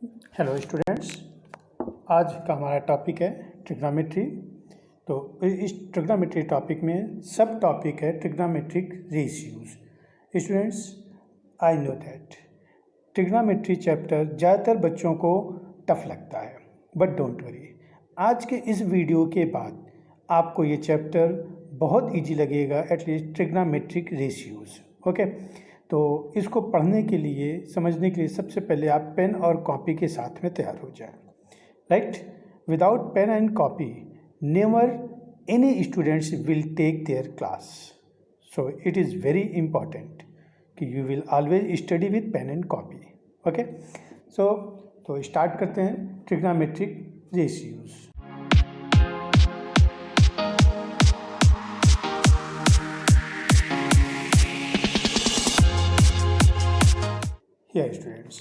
Hello students, आज का हमारा टॉपिक है ट्रिग्नोमेट्री। तो इस ट्रिग्नोमेट्री टॉपिक में सब टॉपिक है trigonometric ratios. Students, I know that trigonometry chapter ज़्यादातर बच्चों को टफ लगता है, बट डोंट वरी, आज के इस वीडियो के बाद आपको ये चैप्टर बहुत इजी लगेगा, एटलीस्ट ट्रिग्नोमेट्रिक रेशियोज। ओके, तो इसको पढ़ने के लिए, समझने के लिए सबसे पहले आप पेन और कॉपी के साथ में तैयार हो जाएं। Right, without pen and copy never any students will take their class. So it is very important कि you will always study with pen and copy. Okay, तो स्टार्ट करते हैं ट्रिग्नोमेट्रिक रेशियोज। स्टूडेंट्स,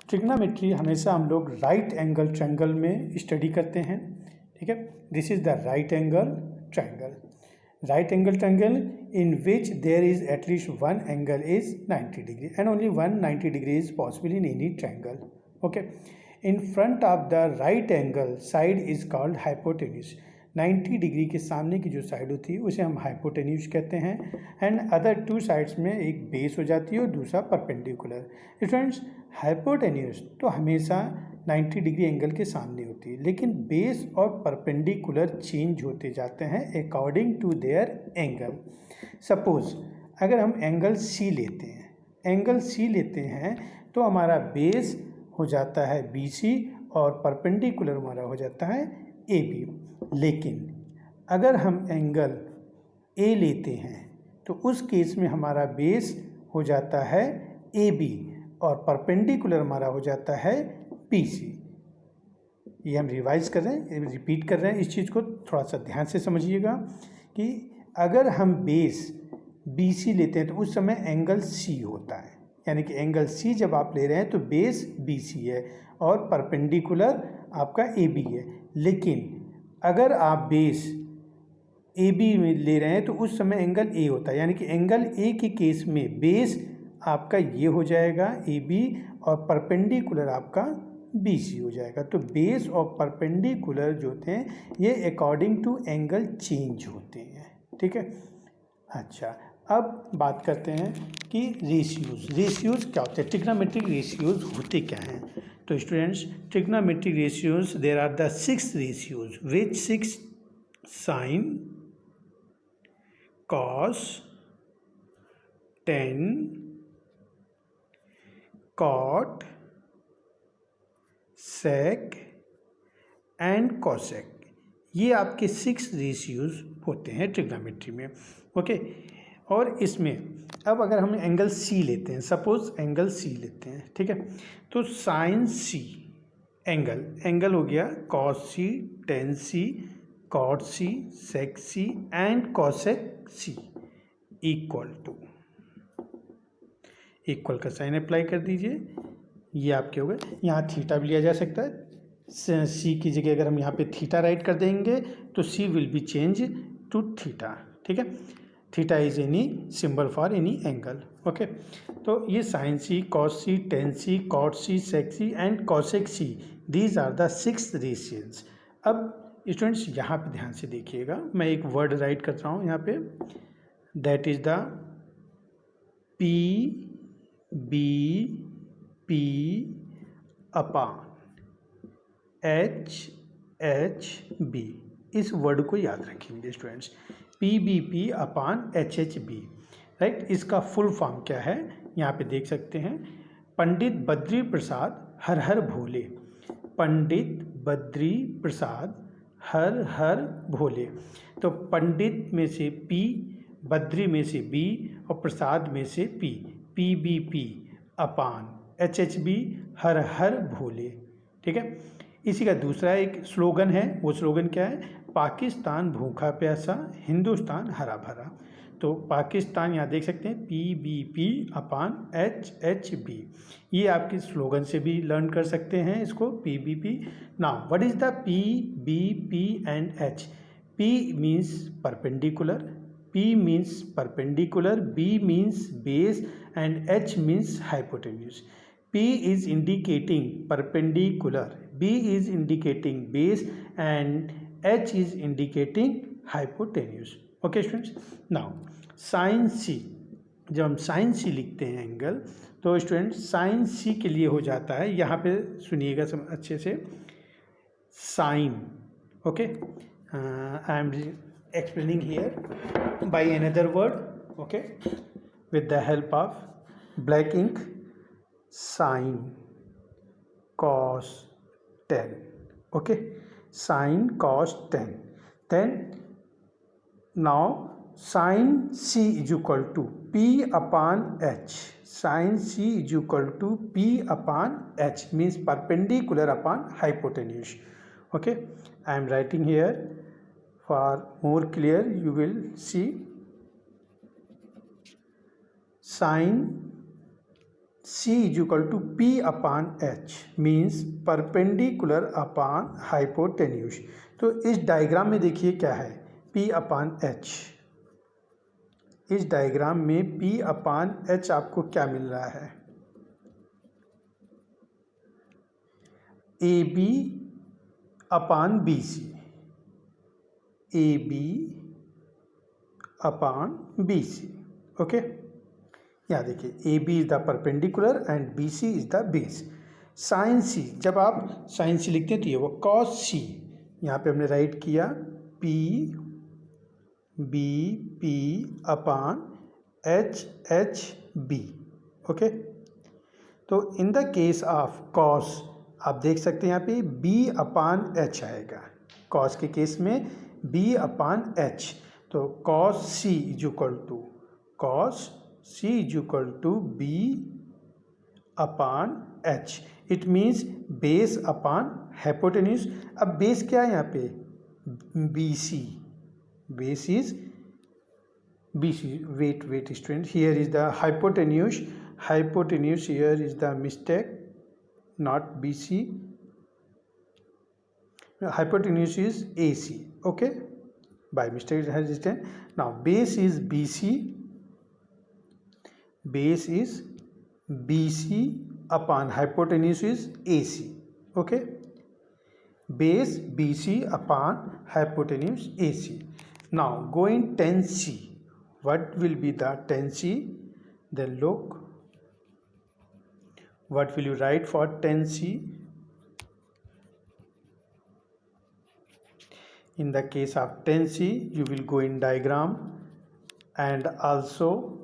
ट्रिग्नोमेट्री हमेशा हम लोग right angle triangle में study करते हैं। ठीक है, this is the right angle triangle. Right angle triangle in which there is at least one angle is 90 degree and only one 90 degree is possible in any triangle. Okay, in front of the right angle side is called hypotenuse. 90 degree के सामने की जो side होती है उसे हम hypotenuse कहते हैं। एंड अदर टू साइड्स में एक बेस हो जाती है और दूसरा परपेंडिकुलर। स्टूडेंट्स, हाइपोटेन्यूज तो हमेशा 90 डिग्री एंगल के सामने होती है, लेकिन बेस और परपेंडिकुलर चेंज होते जाते हैं according to their angle. Suppose अगर हम एंगल सी लेते हैं तो हमारा बेस हो जाता है BC और परपेंडिकुलर हमारा हो जाता है AB। लेकिन अगर हम एंगल A लेते हैं तो उस केस में हमारा बेस हो जाता है AB और परपेंडिकुलर हमारा हो जाता है PC। ये हम रिवाइज कर रहे हैं, रिपीट कर रहे हैं, इस चीज़ को थोड़ा सा ध्यान से समझिएगा कि अगर हम बेस BC लेते हैं तो उस समय एंगल C होता है, यानी कि एंगल C जब आप ले रहे हैं तो बेस BC है और परपेंडिकुलर आपका AB है। लेकिन अगर आप बेस AB में ले रहे हैं तो उस समय एंगल A होता है, यानी कि एंगल A के केस में बेस आपका ये हो जाएगा AB और परपेंडिकुलर आपका BC हो जाएगा। तो बेस और परपेंडिकुलर जो होते हैं ये अकॉर्डिंग टू एंगल चेंज होते हैं। ठीक है, अच्छा, अब बात करते हैं कि रेशियोज क्या होते हैं, ट्रिग्नोमेट्रिक रेशियोज होते क्या हैं। तो students, trigonometric ratios there are the 6 ratios which 6 sine, cos, tan, cot, sec and cosec, ये आपके 6 रेशियोज होते हैं ट्रिग्नोमेट्री में। ओके, और इसमें अब अगर हम एंगल C लेते हैं, सपोज एंगल C लेते हैं, ठीक है, तो साइन C एंगल हो गया cos C, tan C, cot C, sec C and cosec C equal का साइन अप्लाई कर दीजिए। ये आपके हो गए। यहाँ थीटा भी लिया जा सकता है, C की जगह अगर हम यहाँ पे थीटा राइट कर देंगे तो C will be change to theta. ठीक है, theta is any symbol for any angle. Okay, तो ये sine C, cos C, tan C, cot C, sec C and cosec C, these are the 6 ratios. अब students यहाँ पे ध्यान से देखिएगा, मैं एक वर्ड राइट कर रहा हूँ यहाँ पे, that is the PBP upon HHB। इस वर्ड को याद रखेंगे students, PBP upon HHB। Right, इसका फुल फॉर्म क्या है यहाँ पे देख सकते हैं, पंडित बद्री प्रसाद हर हर भोले। पंडित बद्री प्रसाद हर हर भोले। तो पंडित में से P, बद्री में से B और प्रसाद में से P, PBP अपान HHB हर हर भोले। ठीक है, इसी का दूसरा एक स्लोगन है, वो स्लोगन क्या है, पाकिस्तान भूखा प्यासा, हिंदुस्तान हरा भरा। तो पाकिस्तान यहाँ देख सकते हैं PBP अपान HHB, ये आपके स्लोगन से भी लर्न कर सकते हैं इसको, PBP। Now what is the PBP and H? P means perpendicular, P means perpendicular, B means base and H means hypotenuse. P is indicating perpendicular, B is indicating base and H is indicating hypotenuse. Okay students, now sin C, जब हम sin C लिखते हैं angle, तो student sin C के लिए हो जाता है, यहाँ पे सुनिएगा सब अच्छे से, sin, okay, I am explaining here by another word, okay, with the help of black ink, sin cos tan, okay, sin cos tan. Then now sin C is equal to P upon H. Sin C is equal to P upon H, means perpendicular upon hypotenuse. Okay, I am writing here for more clear. You will see sin C is equal to P upon H, means perpendicular upon hypotenuse. तो इस diagram में देखिए क्या है, P upon H. इस diagram में P upon H आपको क्या मिल रहा है, AB upon BC, AB upon BC. Okay, यहाँ देखिए AB is the perpendicular and BC is the base. Sine C, जब आप साइन C लिखते हैं तो ये वो cos C, यहाँ पे हमने राइट किया P B upon H B. Okay, तो in the case of cos आप देख सकते हैं यहाँ पे B अपॉन H आएगा, cos के केस में B अपॉन H. तो cos C is equal to cos C is equal to B upon H. It means base upon hypotenuse. अब base क्या है यहाँ पे, BC. Base is BC. Wait student. Here is the hypotenuse. Hypotenuse here is the mistake, not BC. Hypotenuse is AC. Okay. By mistake it has written. Now base is BC. Base is BC upon hypotenuse is AC. Okay, base BC upon hypotenuse AC. Now going tan C, what will be the tan C? Then look, what will you write for tan C? In the case of tan C, you will go in diagram and also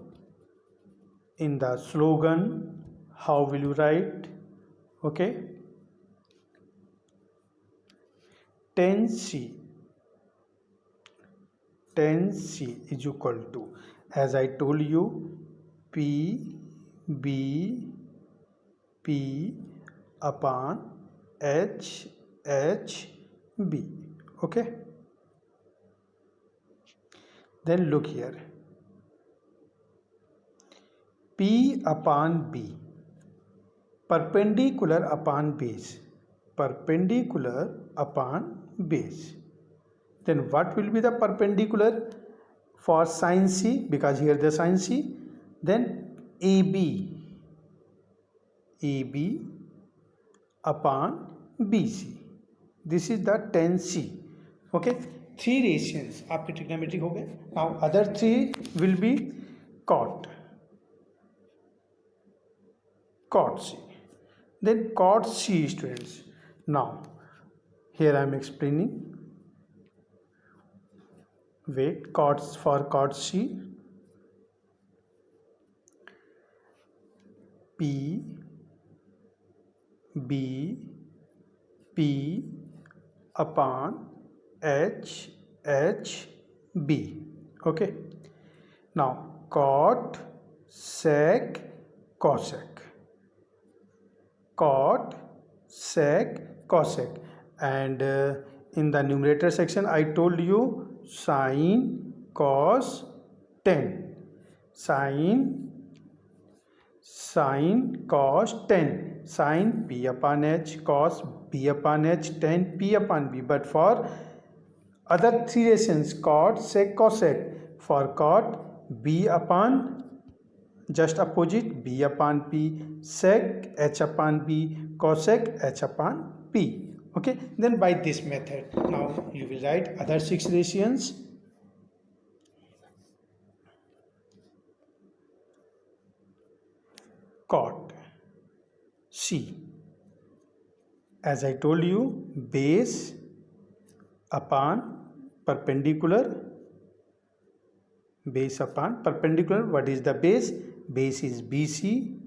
in the slogan. How will you write? Okay, tan C is equal to, as I told you, P upon H B. Okay, then look here, P upon B, perpendicular upon base, perpendicular upon base. Then what will be the perpendicular for sin C, because here the sin C. Then AB upon BC. This is the tan C. Okay, 3 ratios आपके trigonometric हो गए. Now other 3 will be cot C. Then cot C, students. Now here I am explaining. Wait, for cot C, P upon H B. Okay, now cot sec cosec, cot sec cosec, and in the numerator section I told you sin cos tan, sin cos tan, sin P upon H, cos P upon H, tan P upon B. But for other 3 ratios, cot sec cosec, for cot B upon just opposite b upon p, sec h upon b, cosec h upon p. Okay, then by this method, now you will write other 6 ratios. Cot C, as I told you, base upon perpendicular. Base upon perpendicular. What is the base? Base is BC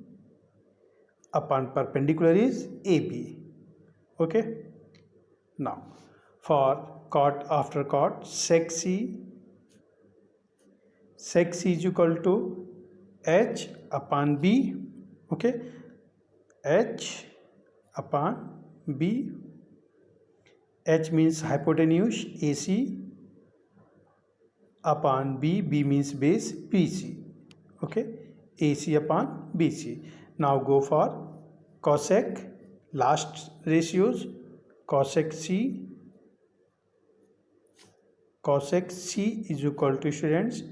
upon perpendicular is AB. Okay. Now for cot, after cot, sec C. Sec C is equal to H upon B. Okay. H upon B. H means hypotenuse AC upon B. B means base BC. Okay. AC upon BC. Now go for cosec, last ratios. Cosec C. Cosec C is equal to, students,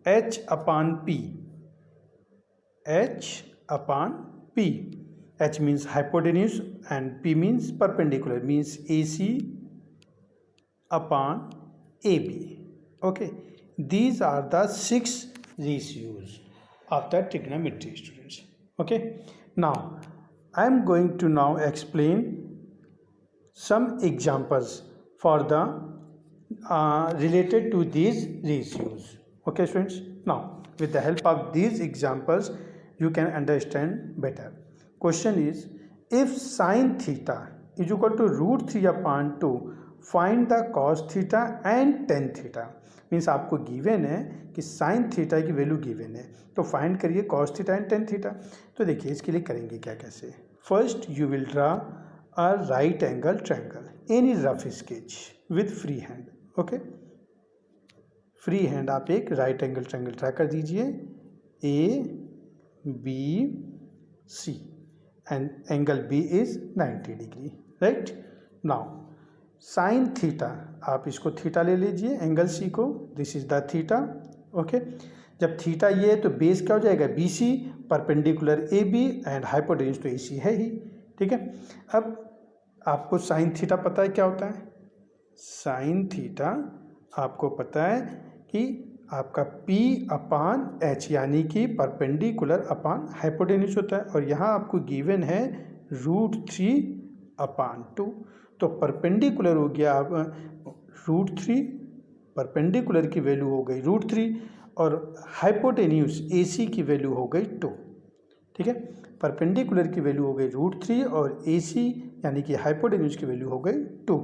H upon P. H upon P. H means hypotenuse and P means perpendicular, means AC upon AB. Okay. These are the 6 ratios of the trigonometry, students. Okay. Now I am going to now explain some examples for the related to these ratios. Okay, students. Now with the help of these examples you can understand better. Question is, if sin theta is equal to root 3 upon 2, find the cos theta and tan theta. Means आपको given है कि sine theta की value given है, तो find करिए cos theta and tan theta. तो देखिए इसके लिए करेंगे क्या, कैसे. First you will draw a right angle triangle, any rough sketch with free hand. Okay, free hand आप एक राइट एंगल ट्रायंगल ड्रा कर दीजिए, A B C, and angle B is 90 degree. Right. Now sine theta, आप इसको theta ले लीजिए, angle C को, this is the theta. Okay, जब थीटा ये है तो बेस क्या हो जाएगा, B C, perpendicular A B, and hypotenuse तो ए सी है ही. ठीक है. अब आपको साइन थीटा पता है क्या होता है. साइन थीटा आपको पता है कि आपका P अपान H, यानी कि परपेंडिकुलर अपान हाइपोटेन्यूज होता है, और यहाँ आपको गिवन है √3 अपान 2. तो परपेंडिकुलर हो गया आप √3, परपेंडिकुलर की वैल्यू हो गई √3, और हाइपोटेन्यूज AC की वैल्यू हो गई 2. ठीक है, परपेंडिकुलर की वैल्यू हो गई √3 और AC यानी कि हाइपोटेन्यूज की वैल्यू हो गई 2.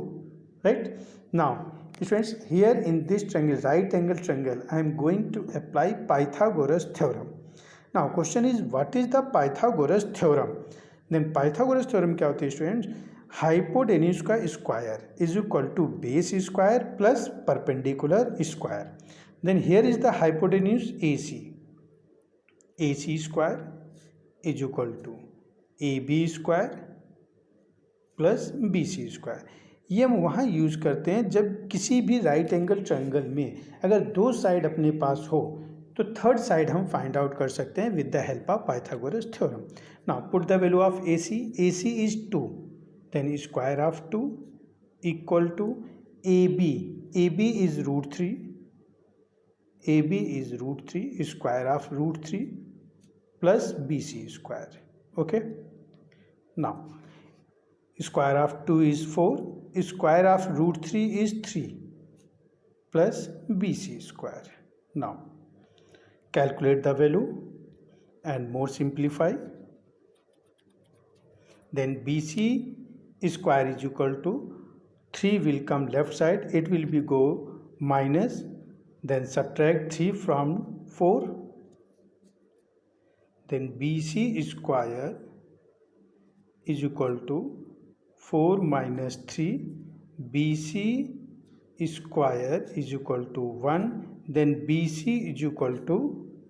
Right. Now students, here in this triangle, right angle triangle, I am going to apply Pythagoras theorem. Now question is, what is the Pythagoras theorem? Then Pythagoras theorem क्या होती है students? Hypotenuse का square is equal to base square plus perpendicular square. Then here is the hypotenuse AC. AC square is equal to AB square plus BC square. ये हम वहाँ use करते हैं जब किसी भी राइट एंगल ट्रायंगल में अगर 2 साइड अपने पास हो तो थर्ड साइड हम फाइंड आउट कर सकते हैं with the help of Pythagoras theorem. Now put the value of AC. AC is 2, then square of 2 equal to AB. AB is √3. AB is √3, square of √3 plus BC square. Okay. Now square of 2 is 4, square of √3 is 3 plus BC square. Now calculate the value and more simplify. Then BC square is equal to 3 will come left side, it will be go minus, then subtract 3 from 4, then BC square is equal to 4 minus 3, BC square is equal to 1, then BC is equal to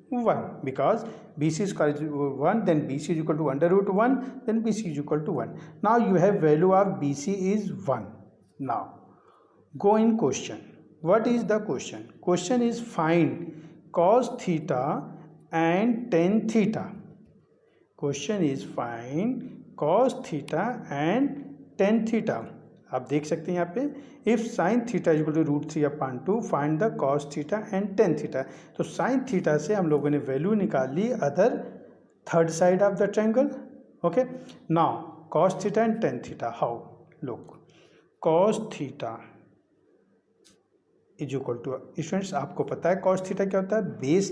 1, because BC square is 1, then BC is equal to under root 1, then BC is equal to 1. Now you have value of BC is 1. Now go in question. What is the question? Question is find cos theta and tan theta. Question is find cos theta and tan theta. आप देख सकते हैं यहाँ पे if sine theta is equal to √3/2 find the cos theta and tan theta. तो sine theta से हम लोगों ने वैल्यू निकाल ली other third side of the triangle. Okay, now cos theta and tan theta. How? Look, cos theta is equal to, students आपको पता है कॉस थीटा क्या होता है? Base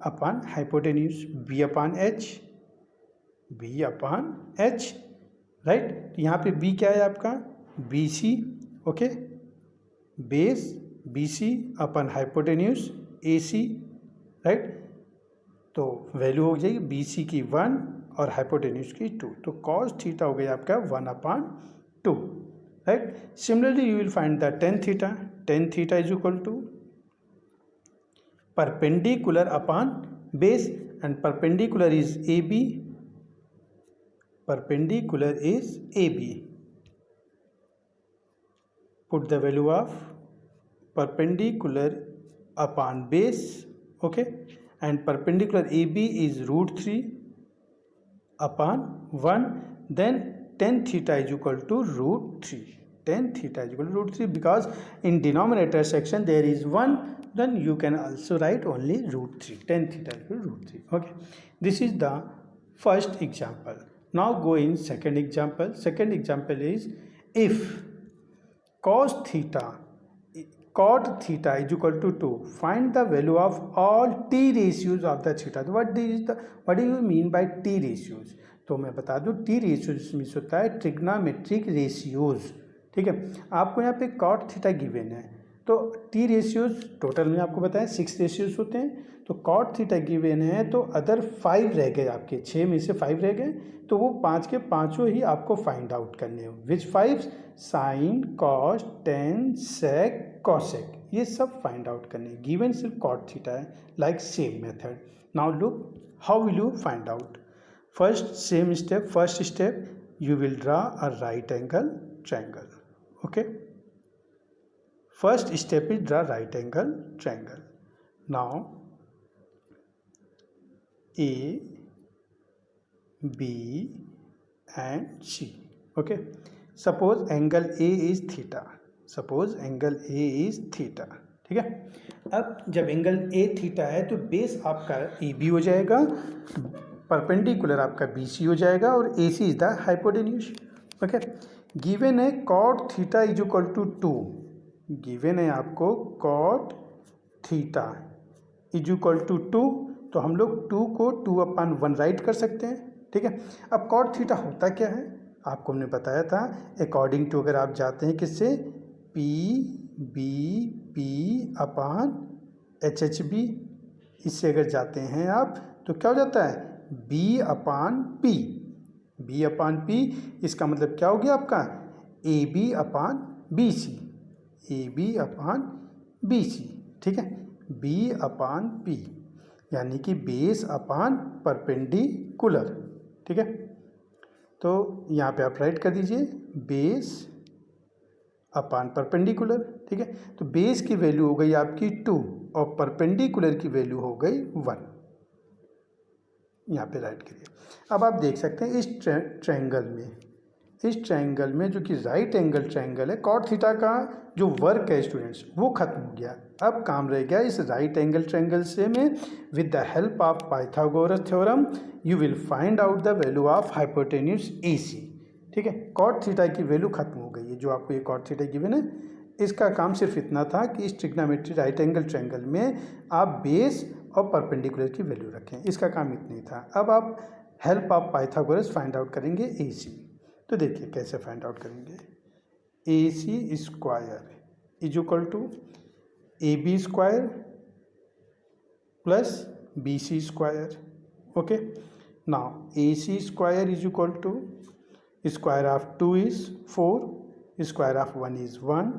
upon hypotenuse B upon H, right. यहाँ पे बी क्या है आपका? B C. Okay, base B C upon hypotenuse A C, right. तो वैल्यू हो जाएगी बी सी की 1 और हाइपोटेन्यूज की 2. तो कॉस थीटा हो गया आपका 1/2, right. Similarly you will find the tan theta. Tan theta is equal to perpendicular upon base and perpendicular is A B. Perpendicular is AB. Put the value of perpendicular upon base, okay, and perpendicular AB is √3 upon 1. Then tan theta is equal to √3. Tan theta is equal to √3 because in denominator section there is 1. Then you can also write only √3. Tan theta is equal to √3. Okay, this is the first example. Now go in second example. Second example is if cos theta cot theta is equal to 2, find the value of all t ratios of the theta. What do you mean by t ratios? तो मैं बता दूं t ratios means होता है trigonometric ratios. ठीक है, आपको यहाँ पे कॉट थीटा गिवन है तो टी रेशियोज टोटल में आपको बताया 6 रेशियोज होते हैं. तो कॉट थीटा गिवन है तो अदर 5 रह गए आपके, 6 में से 5 रह गए तो वो 5 के पाँचों ही आपको फाइंड आउट करने हैं. विच 5? साइन, कॉस, टेन, सेक, कॉसेक, ये सब फाइंड आउट करने हैं. गिवन सिर्फ कॉट थीटा है. Like same method. Now look how will you find out. First sem step. First step you will draw a right angle triangle. Okay, first step is draw right angle triangle. Now A, B and C. Okay, suppose angle A is theta. Suppose angle A is theta. ठीक है, अब जब angle A theta है तो base आपका AB हो जाएगा, perpendicular आपका BC हो जाएगा और AC is the hypotenuse. Okay, given है cot theta is equal to 2. गिवन है आपको cot theta is equal to 2. तो हम लोग 2 को 2/1 राइट कर सकते हैं. ठीक है, अब कॉट थीटा होता क्या है आपको हमने बताया था. अकॉर्डिंग टू अगर आप जाते हैं किससे, P/HHB, इससे अगर जाते हैं आप तो क्या हो जाता है B/P. B/P इसका मतलब क्या हो गया आपका AB/BC. AB/BC. ठीक है, B/P यानी कि बेस अपॉन परपेंडिकुलर. ठीक है, तो यहाँ पे आप राइट कर दीजिए बेस अपॉन परपेंडिकुलर. ठीक है, तो बेस की वैल्यू हो गई आपकी 2 और परपेंडिकुलर की वैल्यू हो गई 1. यहाँ पे राइट करिए. अब आप देख सकते हैं इस ट्रायंगल में जो कि राइट एंगल ट्रायंगल है, कॉट थीटा का जो वर्क है स्टूडेंट्स वो खत्म हो गया. अब काम रह गया इस राइट एंगल ट्रायंगल से में with the help of Pythagoras theorem you will find out the value of hypotenuse AC. ठीक है, कॉट थीटा की वैल्यू खत्म हो गई है. जो आपको ये कॉट थीटा गिवन है इसका काम सिर्फ इतना था कि इस ट्रिग्नोमेट्री राइट एंगल ट्रायंगल में आप बेस और परपेंडिकुलर की वैल्यू रखें. इसका काम इतना ही था. अब आप help of Pythagoras find out करेंगे AC. तो देखिए कैसे फाइंड आउट करेंगे. AC square is equal to AB square plus BC square. Okay, now AC square is equal to square of 2 is 4, square of 1 is 1.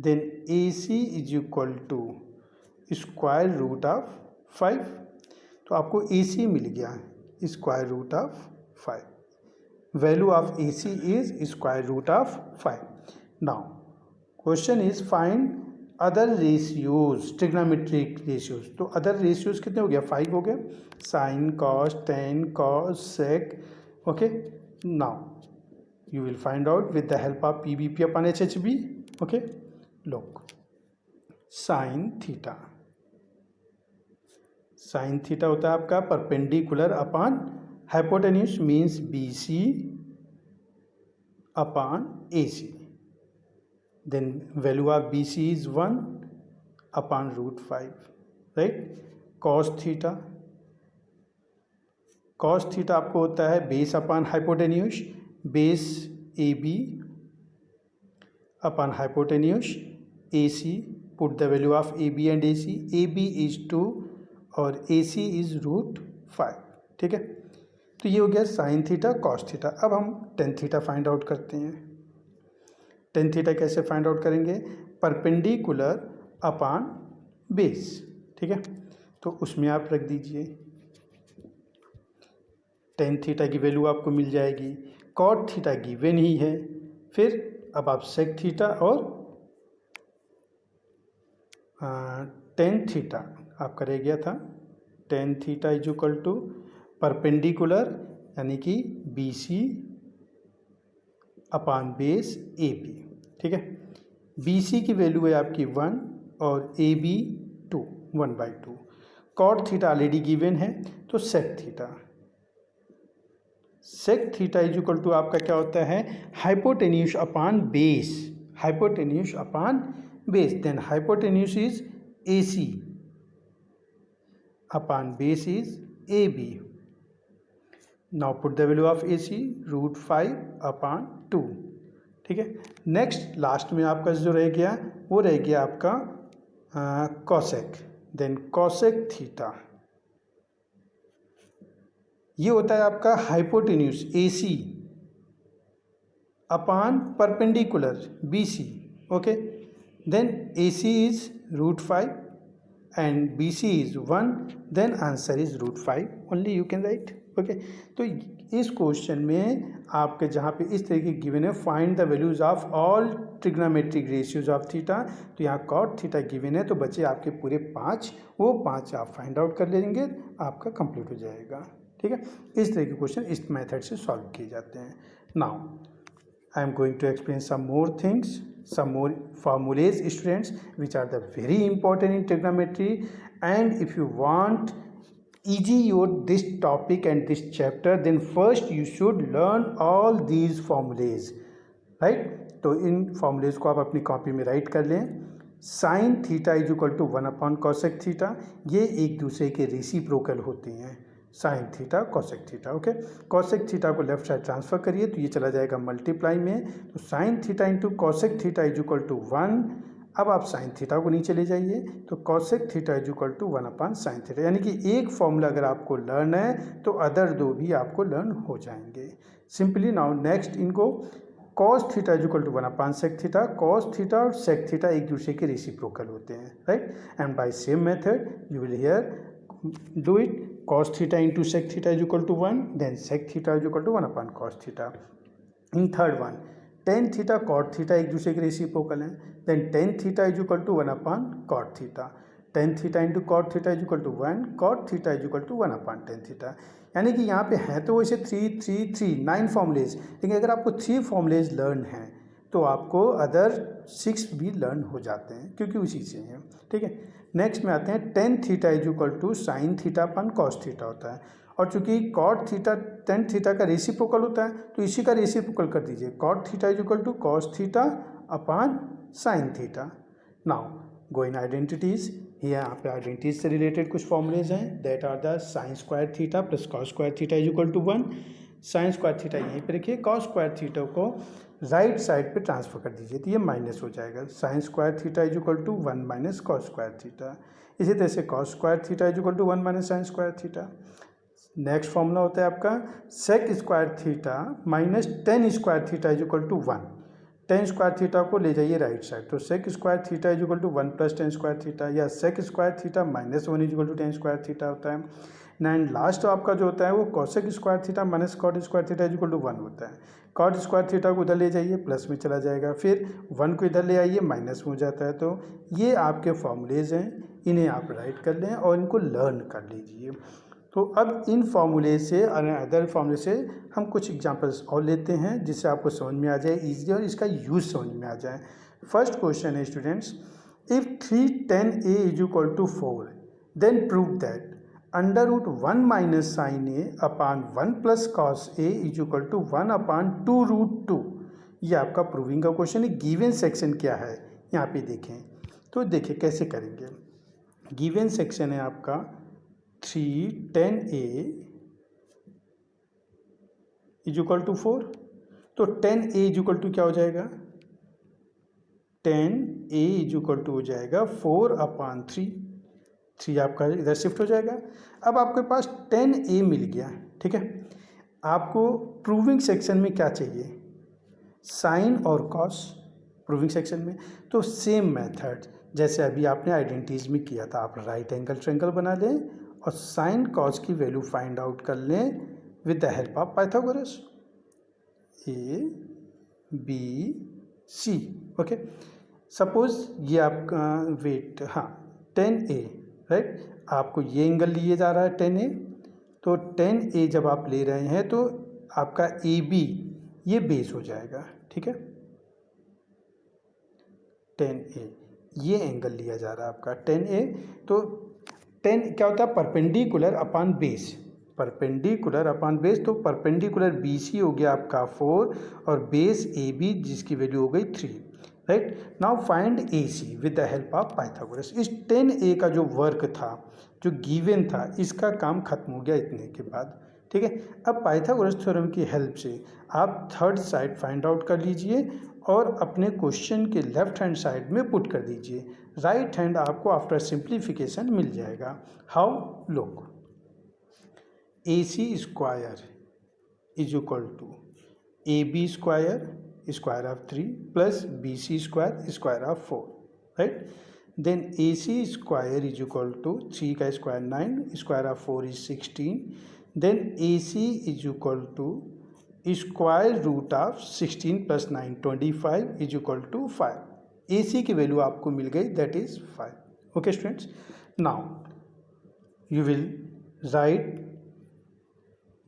Then AC is equal to square root of 5. तो आपको AC मिल गया square root of 5. Value of AC is square root of 5. Now question is find other ratios, trigonometric ratios, तो other ratios कितने हो गया, 5 हो गए, sine, cos, tan, cos, sec, okay. Now you will find out with the help of PBP upon HHB, okay. Look, sin theta होता है आपका perpendicular upon hypotenuse, means BC upon AC, then value of BC is 1 upon √5, right. cos theta आपको होता है base upon hypotenuse, base AB upon hypotenuse AC, put the value of AB and AC, AB is 2 और AC is √5, ठीक है। तो ये हो गया साइन थीटा, कॉस थीटा। अब हम टेन थीटा फाइंड आउट करते हैं। टेन थीटा कैसे फाइंड आउट करेंगे, परपेंडिकुलर अपॉन बेस, ठीक है। तो उसमें आप रख दीजिए टेन थीटा की वैल्यू आपको मिल जाएगी, कॉट थीटा गिवन ही है, फिर अब आप सेक थीटा और टेन थीटा आपका रह गया था, tan theta is equal to perpendicular यानी कि BC अपॉन बेस AB, ठीक है। BC की वैल्यू है आपकी 1 और AB 2, 1/2। Cot theta already given है, तो sec theta is equal to आपका क्या होता है, hypotenuse upon base, hypotenuse upon base, then hypotenuse is AC upon base is AB। Now put the value of AC √5 upon 2, ठीक है। Next last में आपका जो रह गया वो रह गया आपका कॉसेक, देन कॉसेक थीटा, ये होता है आपका hypotenuse AC upon perpendicular BC, ओके। Then AC is √5 and BC is 1, then answer is √5 only, you can write, okay. तो इस क्वेश्चन में आपके जहाँ पे इस तरीके गिवन है, find the values of all trigonometric ratios of theta, तो यहाँ कॉट थीटा गिवन है, तो बचे आपके पूरे 5, वो 5 आप फाइंड आउट कर लेंगे, आपका कंप्लीट हो जाएगा, ठीक है। इस तरह के क्वेश्चन इस मेथड से सॉल्व किए जाते हैं। Now I am going to explain some more things, some more formulas students, which are the very important in trigonometry, and if you want easy your this topic and this chapter, then first you should learn all these formulas, right। तो इन formulas को आप अपनी copy में write कर लें। Sine theta is equal to 1 upon cosec theta, ये एक दूसरे के रेसिप्रोकल होते हैं, sine theta cosec theta, okay. Cosec theta को लेफ्ट साइड ट्रांसफर करिए तो ये चला जाएगा मल्टीप्लाई में, तो sine theta into cosec theta is equal to 1। अब आप साइन थीटा को नीचे ले जाइए तो cosec theta is equal to 1 upon sine theta, यानी कि एक फॉर्मूला अगर आपको लर्न है तो अदर दो भी आपको लर्न हो जाएंगे सिंपली। नाउ नेक्स्ट इनको cos theta is equal to 1 upon sec theta, cos theta और सेक थीटा एक दूसरे के रेसिप्रोकल होते हैं, right. And by same method you will here do it, cos theta into sec theta is equal to 1, then sec theta is equal to 1 upon cos theta. In third one, tan theta cot theta एक दूसरे के reciprocal हैं, then tan theta is equal to 1 upon cot theta, tan theta into cot theta is equal to 1, cot theta is equal to 1 upon tan theta। यानी कि यहाँ पे हैं तो वैसे 9 फॉर्मूलेज, लेकिन अगर आपको 3 फॉर्मूलेज लर्न हैं तो आपको अदर 6 भी लर्न हो जाते हैं क्योंकि उसी से हैं, ठीक है। नेक्स्ट में आते हैं tan theta is equal to sine theta upon cos theta होता है, और चूंकि कॉट थीटा टेन थीटा का रेसिप्रोकल होता है तो इसी का रेसिप्रोकल कर दीजिए, cot theta is equal to cos theta upon sine theta. Now going identities, यहाँ पे आइडेंटिटीज से रिलेटेड कुछ फॉर्मूलेज हैं, that are the sine square theta plus cos square theta is equal to 1। Sine square theta यहीं पे रखिए, cos square theta को right side पे ट्रांसफर कर दीजिए तो ये माइनस हो जाएगा, sine square theta is equal to 1 minus cos square theta. इसी तरह से cos square theta is equal to 1 minus sine square theta. Next formula होता है आपका sec square theta minus tan square theta is equal to 1। Tan square theta को ले जाइए right side, तो sec square theta is equal to 1 plus tan square theta, या sec square theta minus 1 is equal to tan square theta होता है। And last आपका जो होता है वो cosec square theta minus cot square theta equal to 1 होता है। कॉट स्क्वायर थीटा को उधर ले जाइए प्लस में चला जाएगा, फिर 1 को इधर ले आइए माइनस में हो जाता है। तो ये आपके फॉर्मूलेज हैं, इन्हें आप राइट कर लें और इनको लर्न कर लीजिए। तो अब इन फार्मूले से और अदर फार्मूले से हम कुछ एग्जांपल्स और लेते हैं जिससे आपको समझ में आ जाए ईजी और इसका यूज समझ में आ जाए। फर्स्ट क्वेश्चन है students, if 3tan a is equal to 4 then prove that under root 1 minus sine A upon 1 plus cos A is equal to 1 upon 2 root 2। ये आपका प्रूविंग का क्वेश्चन है। गिवन सेक्शन क्या है यहाँ पे देखें, तो देखिए कैसे करेंगे। गिवन सेक्शन है आपका 3tan a is equal to 4, तो tan a is equal to क्या हो जाएगा, tan a is equal to हो जाएगा 4 अपान 3 आपका इधर शिफ्ट हो जाएगा। अब आपके पास tan a मिल गया, ठीक है। आपको प्रूविंग सेक्शन में क्या चाहिए, साइन और कॉस। प्रूविंग सेक्शन में तो सेम मेथड जैसे अभी आपने आइडेंटिटीज में किया था, आप राइट एंगल ट्रायंगल बना लें और साइन कॉस की वैल्यू फाइंड आउट कर लें with the help of Pythagoras. A B C, okay. Suppose ये आपका वेट, हाँ, tan a, राइट। आपको ये एंगल लिए जा रहा है tan a, तो tan a जब आप ले रहे हैं तो आपका ए बी ये बेस हो जाएगा, ठीक है। tan a ये एंगल लिया जा रहा है आपका tan a, तो tan क्या होता है, perpendicular upon base, perpendicular upon base. तो परपेंडिकुलर बी सी हो गया आपका 4 और बेस ए बी जिसकी वैल्यू हो गई 3, right. Now find A C with the help of Pythagoras. इस tan a का जो वर्क था, जो गिवन था, इसका काम खत्म हो गया इतने के बाद, ठीक है। अब पाइथागोरस थ्योरम की हेल्प से आप थर्ड साइड फाइंड आउट कर लीजिए और अपने क्वेश्चन के लेफ्ट हैंड साइड में पुट कर दीजिए। राइट हैंड आपको आफ्टर सिंप्लीफिकेशन मिल जाएगा। How, look, A C square is equal to A B square of 3 plus B C square of 4, right. Then A C square is equal to 3 का square 9, square of 4 is 16। Then A C is equal to square root of 16 plus 9 25 is equal to 5। A C की value आपको मिल गई, that is 5। Okay students, now you will write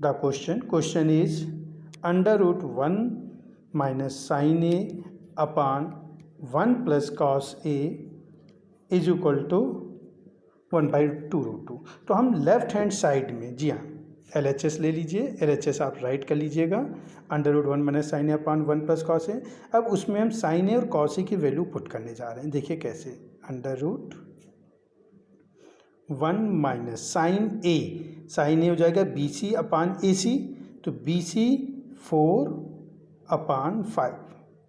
the question is under root 1 minus sine A upon 1 plus cos A is equal to 1/2 root 2। तो हम left hand side में, जी हाँ, LHS ले लीजिए, LHS आप राइट कर लीजिएगा, under root 1 minus sine A upon 1 plus cos ए। अब उसमें हम साइन ए और कॉस ए की वैल्यू पुट करने जा रहे हैं। देखिए कैसे, अंडर रूट 1 माइनस साइन ए हो जाएगा BC अपान AC, तो BC 4 अपान 5,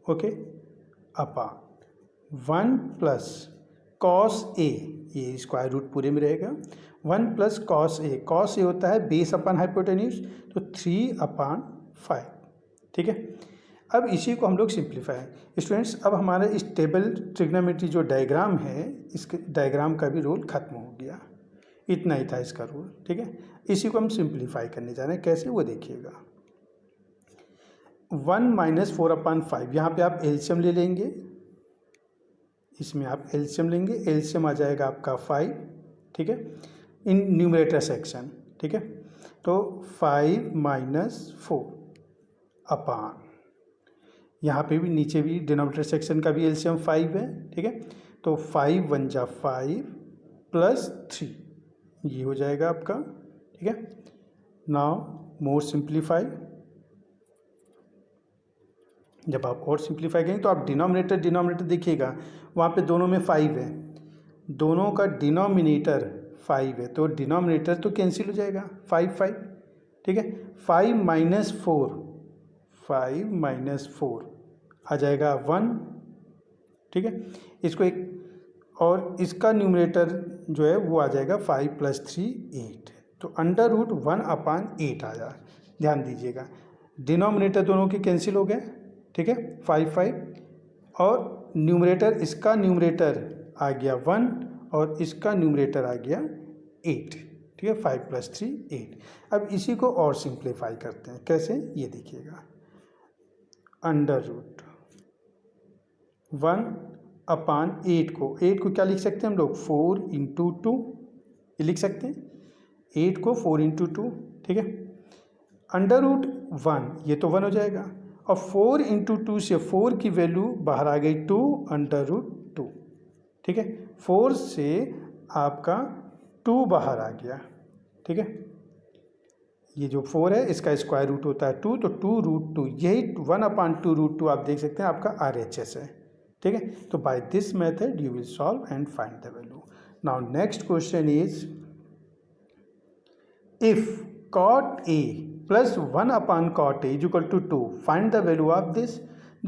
ओके, अपान 1 प्लस कॉस ए, ये स्क्वायर रूट पूरे में रहेगा, 1 प्लस कॉस ए होता है बेस अपान हाइपोटेन्यूज, तो 3 अपान 5, ठीक है। अब इसी को हम लोग सिंप्लीफाई, स्टूडेंट्स, अब हमारा इस टेबल ट्रिग्नोमेट्री जो डायग्राम है, इसके डायग्राम का भी रोल खत्म हो गया, इतना ही था इसका रोल, ठीक है। इसी को हम सिंप्लीफाई करने जा रहे हैं, कैसे वो देखिएगा। 1 माइनस 4 अपान 5, यहाँ पे आप एलसीएम ले लेंगे, इसमें आप एलसीएम लेंगे, एलसीएम आ जाएगा आपका 5, ठीक है, इन न्यूमरेटर सेक्शन, ठीक है। तो 5 माइनस 4 अपान, यहाँ पे भी नीचे भी डिनोमिनेटर सेक्शन का भी एलसीएम 5 है, ठीक है। तो 5 1 जा 5 प्लस 3, ये हो जाएगा आपका, ठीक है। नाउ मोर सिंप्लीफाई, जब आप और सिंप्लीफाई करेंगे तो आप डिनोमिनेटर देखिएगा, वहाँ पे दोनों में 5 है, दोनों का डिनोमिनेटर 5 है, तो डिनोमिनेटर तो कैंसिल हो जाएगा, 5 ठीक है। 5 माइनस 4 आ जाएगा 1, ठीक है। इसको एक और इसका न्यूमरेटर जो है वो आ जाएगा 5 प्लस 3 8, तो अंडर रूट 1 अपान 8 आया। ध्यान दीजिएगा, डिनोमिनेटर दोनों के कैंसिल हो गए, ठीक है, 5 और न्यूमरेटर, इसका न्यूमरेटर आ गया 1 और इसका न्यूमरेटर आ गया 8, ठीक है। 5 + 3 8। अब इसी को और सिंप्लीफाई करते हैं, कैसे ये देखिएगा। √1/8 को 8 को क्या लिख सकते हैं हम लोग 4 × 2 ये लिख सकते हैं। 8 को 4 × 2 ठीक है। √1 ये तो 1 हो जाएगा और 4 × 2 से 4 की वैल्यू बाहर आ गई 2 √2 ठीक है। 4 से आपका 2 बाहर आ गया ठीक है। ये जो 4 है इसका स्क्वायर रूट होता है 2, तो 2√2 यही 1/2√2 आप देख सकते हैं आपका RHS है ठीक है। तो by this method you will solve and find the value. Now next question is if cot A plus 1/cot A is equal to 2, find the value of this।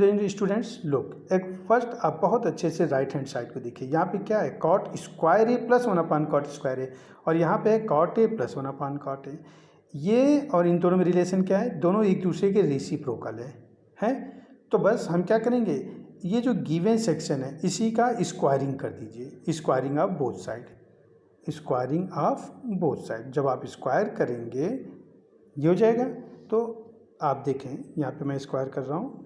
then students look, एक first आप बहुत अच्छे से right hand side को देखिए। यहाँ पे क्या है cot square A plus 1/cot square A और यहाँ पे है cot A plus 1/cot A। ये और इन दोनों में रिलेशन क्या है, दोनों एक दूसरे के रेसिप्रोकल है। तो बस हम क्या करेंगे, ये जो गिवन सेक्शन है इसी का स्क्वायरिंग कर दीजिए, squaring of both side, squaring of both side. जब आप स्क्वायर करेंगे ये हो जाएगा। तो आप देखें यहाँ पे मैं स्क्वायर कर रहा हूँ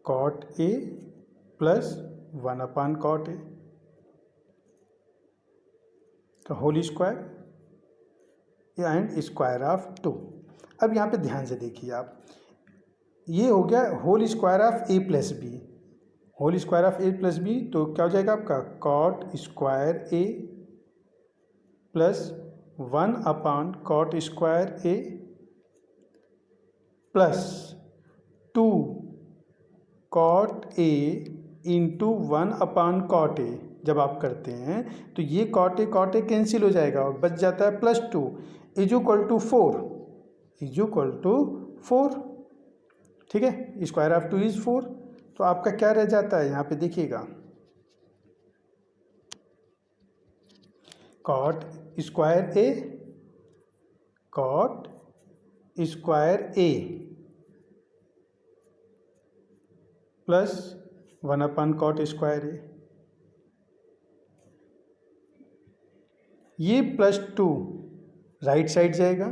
cot A plus 1/cot A का whole square and square of 2। अब यहाँ पे ध्यान से देखिए आप, ये हो गया whole square of A plus B, whole square of A plus B. तो क्या हो जाएगा आपका cot square A plus 1/cot square A plus 2 cot A into 1/cot A। जब आप करते हैं तो ये cot A कैंसिल हो जाएगा और बच जाता है +2 इज इक्वल टू 4 ठीक है। Square of 2 is 4। तो आपका क्या रह जाता है यहाँ पे देखिएगा cot square A plus 1/cot square A, ये +2 राइट साइड जाएगा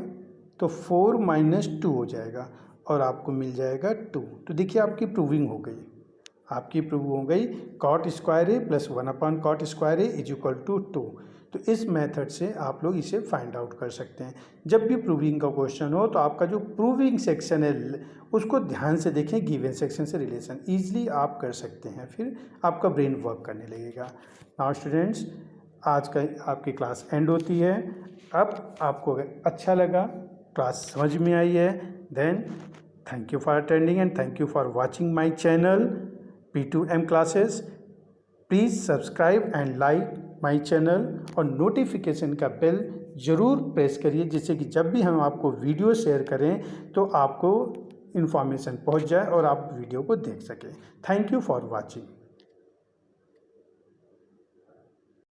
तो 4 - 2 हो जाएगा और आपको मिल जाएगा 2। तो देखिए आपकी प्रूविंग हो गई, cot square A plus 1/cot square A is equal to 2। तो इस मेथड से आप लोग इसे फाइंड आउट कर सकते हैं। जब भी प्रूविंग का क्वेश्चन हो तो आपका जो प्रूविंग सेक्शन है उसको ध्यान से देखें, गिवन सेक्शन से रिलेशन ईजिली आप कर सकते हैं, फिर आपका ब्रेन वर्क करने लगेगा। नाउ स्टूडेंट्स, आज का आपकी क्लास एंड होती है। अब आपको अगर अच्छा लगा, क्लास समझ में आई है, then thank you for attending and thank you for watching my channel P2M classes. Please subscribe and like my channel और नोटिफिकेशन का बेल ज़रूर प्रेस करिए, जिससे कि जब भी हम आपको वीडियो शेयर करें तो आपको इन्फॉर्मेशन पहुंच जाए और आप वीडियो को देख सकें। Thank you for watching.